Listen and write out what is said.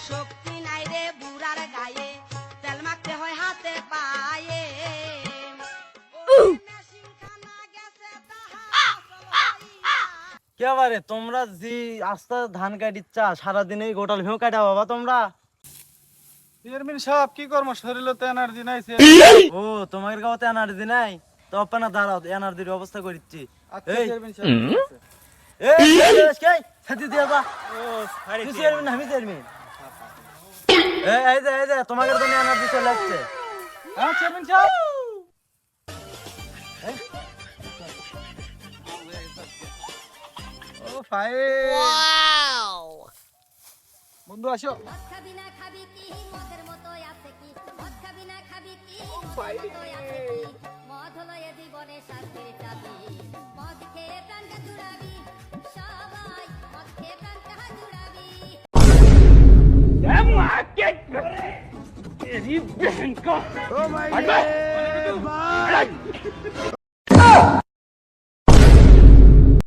শক্তি নাই রে বুড়ার গায়ে, তেল মাখতে হয় হাতে পায়ে। কে বারে তোমরা জি আস্তে ধান কাটিচ্ছা সারাদিন এই গোটাল ভেউ কাটা বাবা তোমরা। চেয়ারম্যান সাহেব কি করবো, শরীরে তো এনার্জি নাই। ও তোমাদের গাওয়াতে এনার্জি নাই তো আপনারা দাঁড়াও এনার্জির ব্যবস্থা করিচ্ছি। আচ্ছা এই চেয়ারম্যান সাহেব। এই সাথে দিয়া যা ও সরি তুই চেয়ারম্যান আমি চেয়ারম্যান। এই যে তোমাদের জন্য এনার্জি চলে আসছে। হ্যাঁ চেয়ারম্যান সাহেব। ও ফাই বন্ধু আসো। মদ খাবি না খাবি কি মদের মতো আছে কি, মদ খাবি না খাবি কি মদের মতো আছে কি, মদ হলো এ জীবনে শান্তির চাবি, মদ খেয়ে প্রাণটা জুড়াবি, সবাই মদ খেয়ে প্রাণটা জুড়াবি। ও ভাই